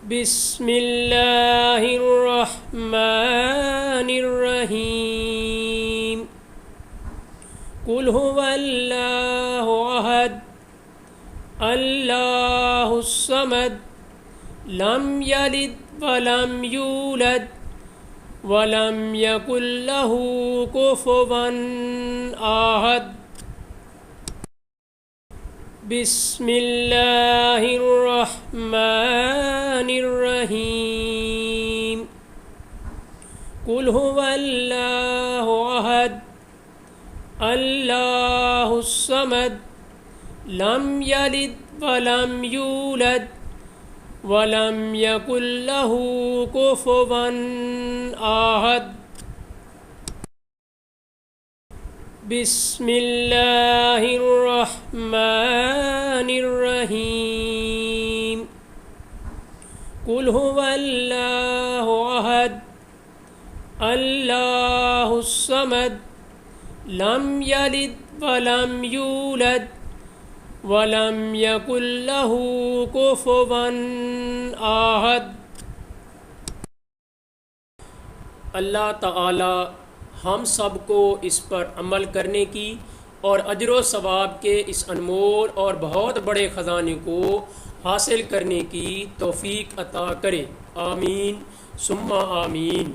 بسم اللہ الرحمن الرحیم قل هو اللہ احد اللہ الصمد لم یلد ولم یولد ولم یکن لہ کفوا احد بسم اللہ الرحمن الرحیم قل هو اللہ احد اللہ الصمد لم یلد ولم یولد ولم یکن لہ کفوا احد بسم اللہ الرحمن الرحیم قل هو اللہ احد اللہ الصمد لم یلد ولم یولد ولم یکن لہ کفوا احد۔ اللہ تعالی ہم سب کو اس پر عمل کرنے کی اور اجر و ثواب کے اس انمول اور بہت بڑے خزانے کو حاصل کرنے کی توفیق عطا کرے، آمین ثم آمین۔